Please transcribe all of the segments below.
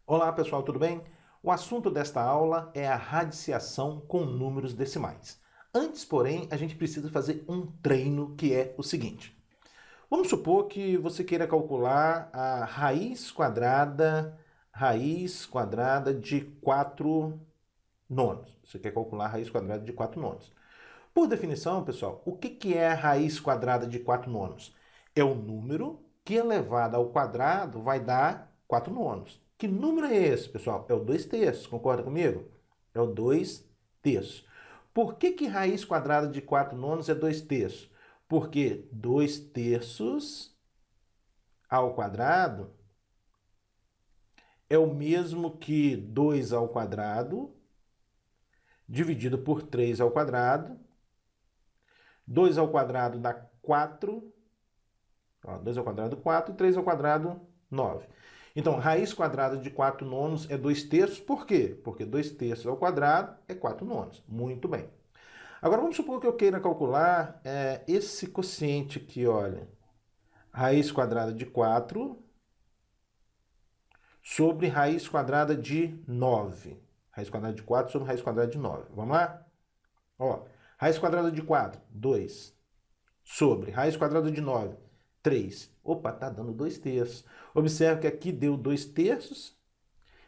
Olá pessoal, tudo bem? O assunto desta aula é a radiciação com números decimais. Antes, porém, a gente precisa fazer um treino que é o seguinte. Vamos supor que você queira calcular a raiz quadrada de 4 nonos. Você quer calcular a raiz quadrada de 4 nonos. Por definição, pessoal, o que é a raiz quadrada de 4 nonos? É o número que elevado ao quadrado vai dar 4 nonos. Que número é esse, pessoal? É o 2 terços, concorda comigo? É o 2 terços. Por que raiz quadrada de 4 nonos é 2 terços? Porque 2 terços ao quadrado é o mesmo que 2 ao quadrado dividido por 3 ao quadrado. 2 ao quadrado dá 4. Ó, 2 ao quadrado, 4, e 3 ao quadrado, 9. Então, raiz quadrada de 4 nonos é 2 terços. Por quê? Porque 2 terços ao quadrado é 4 nonos. Muito bem. Agora, vamos supor que eu queira calcular esse quociente aqui, olha. Raiz quadrada de 4 sobre raiz quadrada de 9. Raiz quadrada de 4 sobre raiz quadrada de 9. Vamos lá? Ó, raiz quadrada de 4, 2. Sobre raiz quadrada de 9, 3. Opa, tá dando 2 terços. Observe que aqui deu 2 terços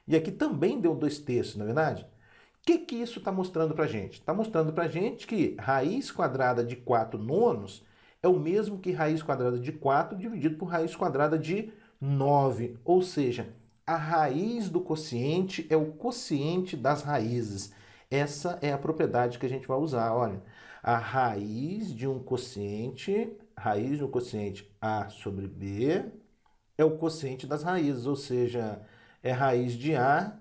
e aqui também deu 2 terços, não é verdade? O que isso está mostrando para a gente? Está mostrando para a gente que raiz quadrada de 4 nonos é o mesmo que raiz quadrada de 4 dividido por raiz quadrada de 9. Ou seja, a raiz do quociente é o quociente das raízes. Essa é a propriedade que a gente vai usar. Olha, a raiz de um quociente A sobre B é o quociente das raízes, ou seja, é raiz de A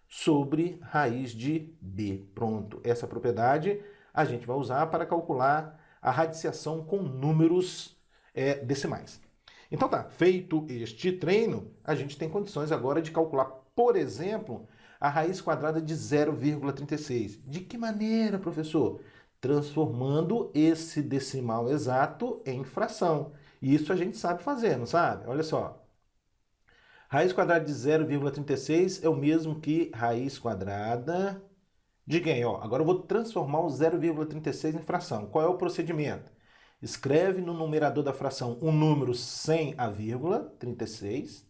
sobre raiz de B. Pronto, essa propriedade a gente vai usar para calcular a radiciação com números decimais. Então tá, feito este treino, a gente tem condições agora de calcular, por exemplo, a raiz quadrada de 0,36. De que maneira, professor? Transformando esse decimal exato em fração. E isso a gente sabe fazer, não sabe? Olha só. Raiz quadrada de 0,36 é o mesmo que raiz quadrada de quem? Ó, agora eu vou transformar o 0,36 em fração. Qual é o procedimento? Escreve no numerador da fração um número sem a vírgula, 36.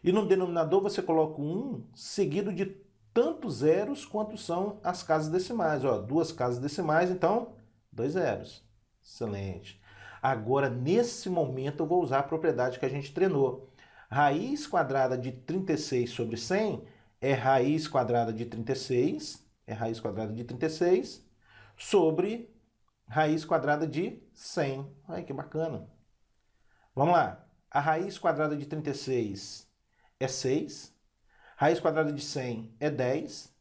E no denominador você coloca um 1 seguido de tantos zeros quanto são as casas decimais. Ó, duas casas decimais, então 2 zeros. Excelente. Agora, nesse momento, eu vou usar a propriedade que a gente treinou. Raiz quadrada de 36 sobre 100 é raiz quadrada de 36, sobre raiz quadrada de 100. Olha que bacana. Vamos lá. A raiz quadrada de 36 é 6. Raiz quadrada de 100 é 10.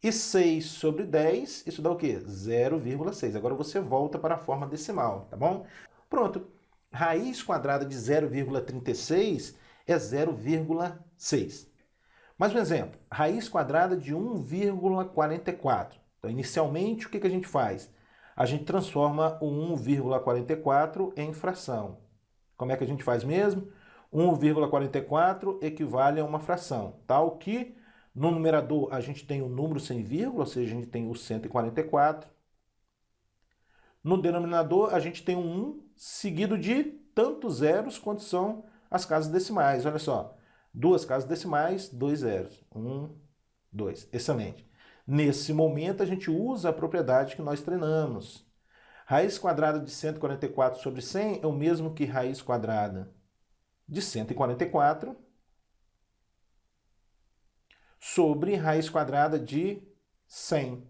E 6 sobre 10, isso dá o quê? 0,6. Agora você volta para a forma decimal, tá bom? Pronto. Raiz quadrada de 0,36 é 0,6. Mais um exemplo. Raiz quadrada de 1,44. Então, inicialmente, o que a gente faz? A gente transforma o 1,44 em fração. Como é que a gente faz mesmo? 1,44 equivale a uma fração, tal que no numerador a gente tem o número sem vírgula, ou seja, a gente tem o 144. No denominador a gente tem um 1 seguido de tantos zeros quanto são as casas decimais. Olha só, duas casas decimais, 2 zeros. 1, 2. Excelente. Nesse momento a gente usa a propriedade que nós treinamos. Raiz quadrada de 144 sobre 100 é o mesmo que raiz quadrada de 144 sobre raiz quadrada de 100.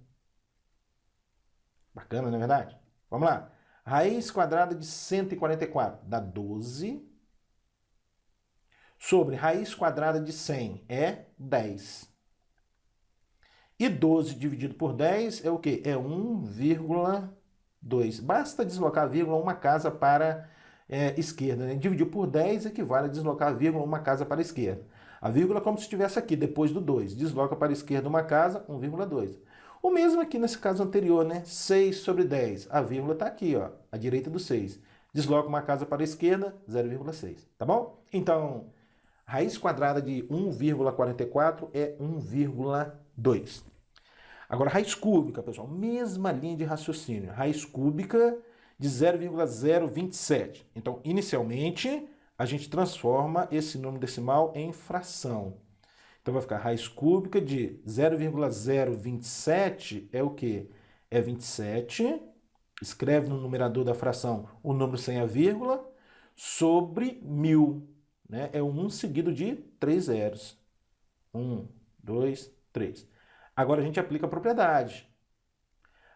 Bacana, não é verdade? Vamos lá. Raiz quadrada de 144 dá 12 sobre raiz quadrada de 100 é 10. E 12 dividido por 10 é o quê? É 1,2. Basta deslocar a vírgula uma casa para esquerda. Né? Dividir por 10 equivale a deslocar a vírgula uma casa para a esquerda. A vírgula é como se estivesse aqui, depois do 2. Desloca para a esquerda uma casa, 1,2. O mesmo aqui nesse caso anterior, né? 6 sobre 10. A vírgula está aqui, ó, à direita do 6. Desloca uma casa para a esquerda, 0,6. Tá bom? Então, Raiz quadrada de 1,44 é 1,2. Agora, raiz cúbica, pessoal, mesma linha de raciocínio. Raiz cúbica de 0,027. Então, inicialmente, a gente transforma esse número decimal em fração. Então, vai ficar raiz cúbica de 0,027 é o quê? É 27, escreve no numerador da fração o número sem a vírgula, sobre 1000. Né? É um 1 seguido de 3 zeros. 1, 2, 3. Agora a gente aplica a propriedade.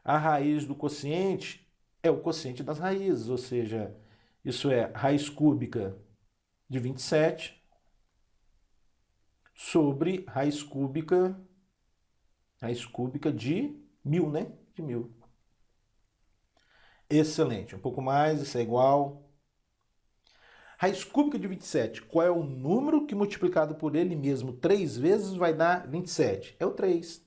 A raiz do quociente é o quociente das raízes, ou seja, isso é raiz cúbica de 27 sobre raiz cúbica de 1000, né? De 1000. Excelente. Um pouco mais, isso é igual. Raiz cúbica de 27. Qual é o número que multiplicado por ele mesmo 3 vezes vai dar 27? É o 3.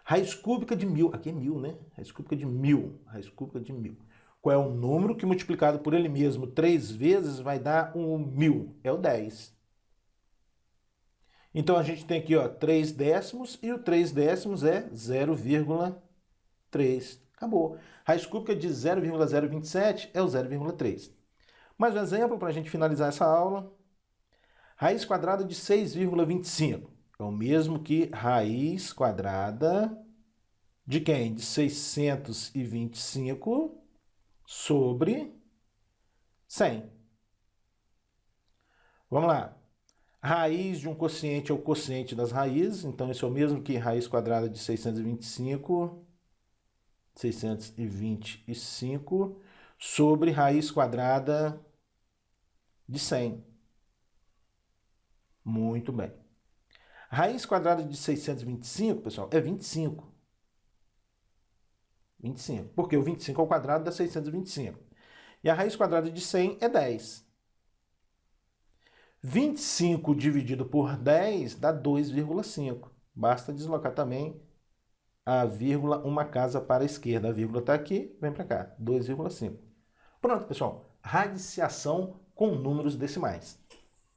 Raiz cúbica de 1000. Aqui é 1000, né? Raiz cúbica de 1000. Raiz cúbica de 1000. Qual é o número que multiplicado por ele mesmo 3 vezes vai dar 1000? É o 10. Então a gente tem aqui, ó, 3 décimos e o 3 décimos é 0,3. Acabou. Raiz cúbica de 0,027 é o 0,3. Mais um exemplo para a gente finalizar essa aula. Raiz quadrada de 6,25. É o mesmo que raiz quadrada de quem? De 625 sobre 100. Vamos lá. Raiz de um quociente é o quociente das raízes. Então, isso é o mesmo que raiz quadrada de 625 sobre raiz quadrada de 100. Muito bem. Raiz quadrada de 625, pessoal, é 25. 25. Porque o 25 ao quadrado dá 625. E a raiz quadrada de 100 é 10. 25 dividido por 10 dá 2,5. Basta deslocar também a vírgula uma casa para a esquerda. A vírgula está aqui, vem para cá, 2,5. Pronto, pessoal. Radiciação com números decimais.